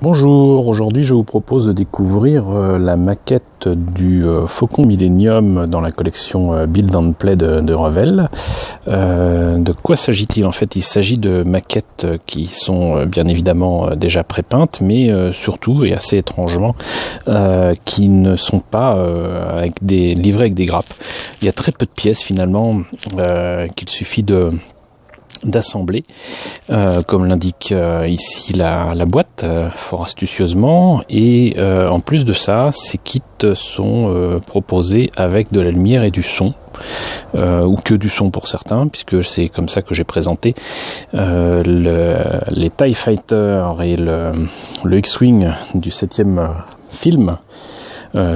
Bonjour, aujourd'hui je vous propose de découvrir la maquette du Faucon Millennium dans la collection Build and Play de Revell. De quoi s'agit-il? En fait, il s'agit de maquettes qui sont bien évidemment déjà prépeintes, mais surtout et assez étrangement qui ne sont pas livrées avec des grappes. Il y a très peu de pièces finalement qu'il suffit d'assembler, comme l'indique ici la boîte, fort astucieusement, et en plus de ça, ces kits sont proposés avec de la lumière et du son, ou que du son pour certains, puisque c'est comme ça que j'ai présenté les TIE Fighter et le X-Wing du 7e film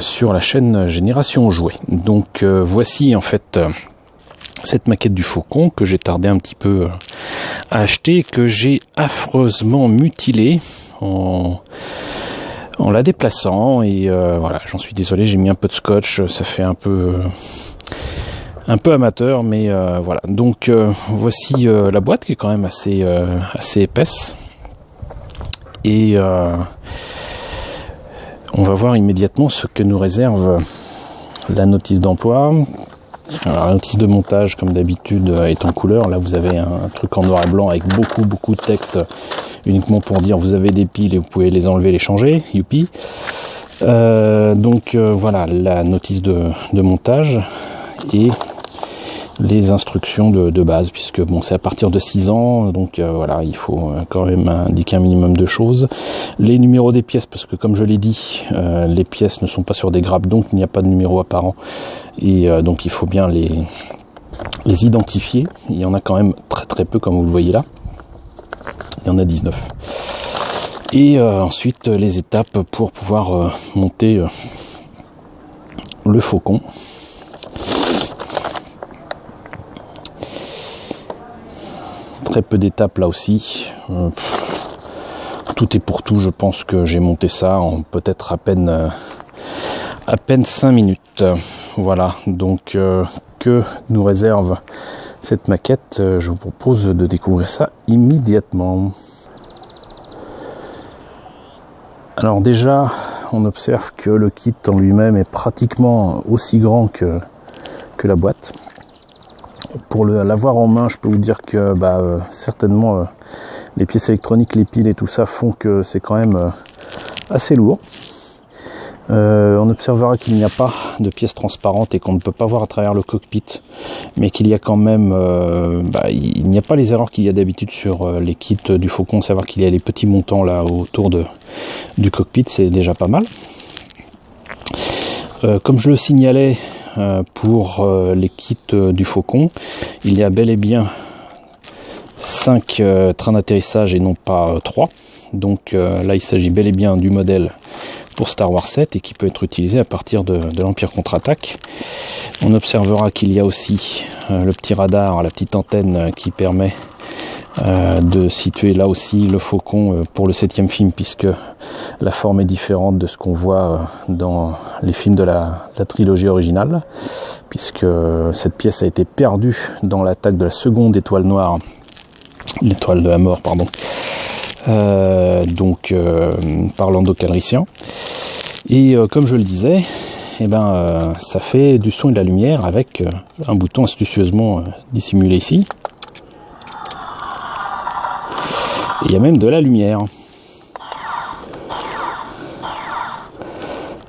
sur la chaîne Génération Jouet. Donc voici en fait cette maquette du Faucon que j'ai tardé un petit peu à acheter, que j'ai affreusement mutilée en la déplaçant, et voilà, j'en suis désolé, j'ai mis un peu de scotch, ça fait un peu amateur, mais voilà. Donc voici la boîte qui est quand même assez épaisse, et on va voir immédiatement ce que nous réserve la notice d'emploi. Alors, la notice de montage, comme d'habitude, est en couleur. Là, vous avez un truc en noir et blanc avec beaucoup de texte, uniquement pour dire vous avez des piles et vous pouvez les enlever, les changer. Youpi. Donc voilà la notice de montage et les instructions de base, puisque bon, c'est à partir de 6 ans, donc voilà, il faut quand même indiquer un minimum de choses. Les numéros des pièces, parce que comme je l'ai dit, les pièces ne sont pas sur des grappes, donc il n'y a pas de numéro apparent, et donc il faut bien les identifier. Il y en a quand même très peu, comme vous le voyez là, il y en a 19. Et ensuite les étapes pour pouvoir monter le Faucon. Très peu d'étapes là aussi. Tout est pour tout. Je pense que j'ai monté ça en peut-être à peine 5 minutes. Voilà. Donc que nous réserve cette maquette? Je vous propose de découvrir ça immédiatement. Alors déjà, on observe que le kit en lui-même est pratiquement aussi grand que la boîte. Pour l'avoir en main, je peux vous dire que certainement les pièces électroniques, les piles et tout ça font que c'est quand même assez lourd. On observera qu'il n'y a pas de pièces transparentes et qu'on ne peut pas voir à travers le cockpit, mais qu'il y a quand même, il n'y a pas les erreurs qu'il y a d'habitude sur les kits du Faucon, savoir qu'il y a les petits montants là autour du cockpit, c'est déjà pas mal. Comme je le signalais, pour les kits du Faucon, il y a bel et bien 5 trains d'atterrissage et non pas 3. Donc là il s'agit bel et bien du modèle pour Star Wars 7 et qui peut être utilisé à partir de l'Empire contre-attaque. On observera qu'il y a aussi le petit radar, la petite antenne qui permet de situer là aussi le Faucon pour le 7e film, puisque la forme est différente de ce qu'on voit dans les films de la trilogie originale, puisque cette pièce a été perdue dans l'attaque de la seconde étoile noire, l'étoile de la mort, pardon, par Lando Calrissian. Et comme je le disais, ça fait du son et de la lumière avec un bouton astucieusement dissimulé ici. Il y a même de la lumière.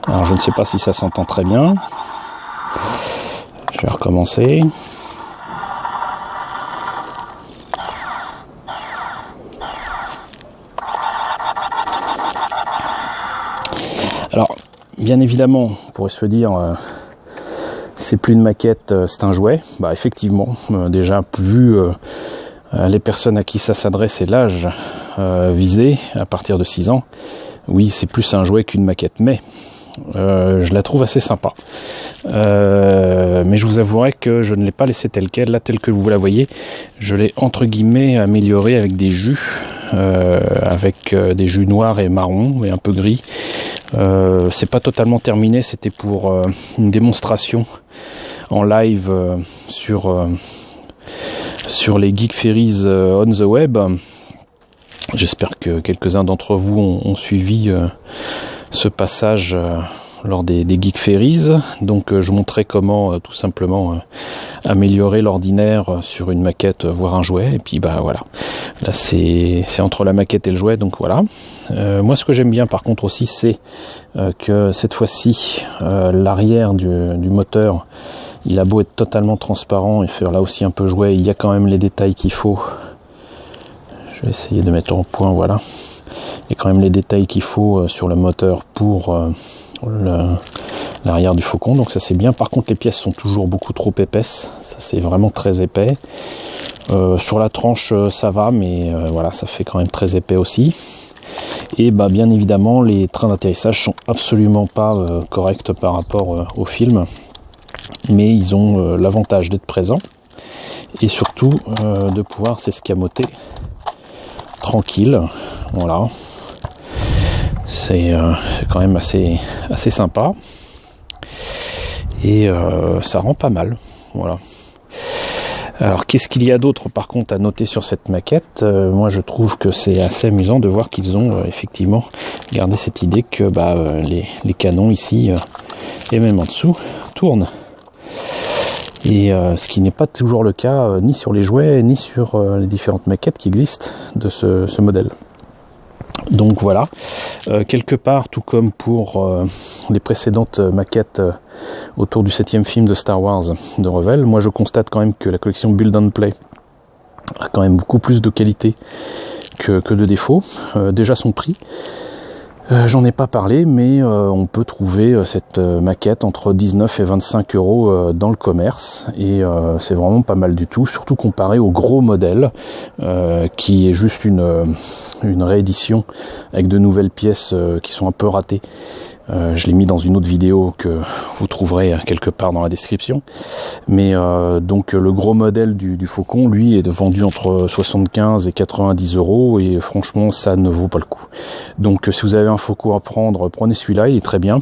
Alors je ne sais pas si ça s'entend très bien. Je vais recommencer. Alors bien évidemment, on pourrait se dire c'est plus une maquette, c'est un jouet. Bah effectivement, déjà vu les personnes à qui ça s'adresse et l'âge visé, à partir de 6 ans, oui, c'est plus un jouet qu'une maquette, mais je la trouve assez sympa. Mais je vous avouerai que je ne l'ai pas laissée telle qu'elle, là, telle que vous la voyez. Je l'ai entre guillemets améliorée avec des jus, des jus noirs et marron et un peu gris. C'est pas totalement terminé, c'était pour une démonstration en live sur les Geek Ferries on the web. J'espère que quelques-uns d'entre vous ont suivi ce passage lors des Geek Fairies. Donc je montrais comment tout simplement améliorer l'ordinaire sur une maquette, voire un jouet. Et puis bah voilà, là c'est entre la maquette et le jouet, donc voilà. Moi ce que j'aime bien par contre aussi, c'est que cette fois-ci l'arrière du moteur, il a beau être totalement transparent et faire là aussi un peu jouet, il y a quand même les détails qu'il faut. Je vais essayer de mettre en point, voilà. Il y a quand même les détails qu'il faut sur le moteur pour l'arrière du Faucon, donc ça c'est bien. Par contre les pièces sont toujours beaucoup trop épaisses, ça c'est vraiment très épais. Sur la tranche ça va, mais voilà, ça fait quand même très épais aussi. Et bah bien évidemment les trains d'atterrissage sont absolument pas corrects par rapport au film, mais ils ont l'avantage d'être présents et surtout de pouvoir s'escamoter tranquille. Voilà, c'est quand même assez sympa et ça rend pas mal. Voilà. Alors qu'est-ce qu'il y a d'autre par contre à noter sur cette maquette? Moi je trouve que c'est assez amusant de voir qu'ils ont effectivement gardé cette idée que les canons ici et même en dessous tournent. Et ce qui n'est pas toujours le cas ni sur les jouets ni sur les différentes maquettes qui existent de ce modèle. Donc voilà, quelque part, tout comme pour les précédentes maquettes autour du 7e film de Star Wars de Revell, moi je constate quand même que la collection Build and Play a quand même beaucoup plus de qualité que de défauts. Déjà son prix, j'en ai pas parlé, mais on peut trouver cette maquette entre 19 et 25 euros dans le commerce, et c'est vraiment pas mal du tout, surtout comparé au gros modèle qui est juste une réédition avec de nouvelles pièces qui sont un peu ratées. Je l'ai mis dans une autre vidéo que vous trouverez quelque part dans la description. Mais donc le gros modèle du Faucon, lui, est vendu entre 75 et 90 euros, et franchement ça ne vaut pas le coup. Donc si vous avez un Faucon à prendre, prenez celui-là, il est très bien.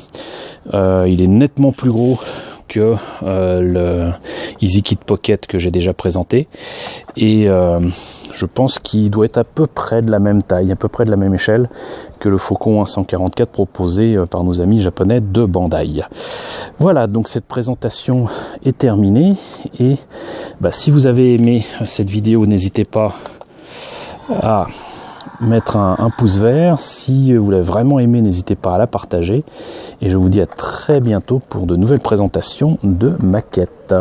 Il est nettement plus gros que le EasyKit Pocket que j'ai déjà présenté, et je pense qu'il doit être à peu près de la même taille, à peu près de la même échelle que le Faucon 144 proposé par nos amis japonais de Bandai. Voilà, donc cette présentation est terminée, et si vous avez aimé cette vidéo, n'hésitez pas à mettre un pouce vert. Si vous l'avez vraiment aimé, n'hésitez pas à la partager, et je vous dis à très bientôt pour de nouvelles présentations de maquettes.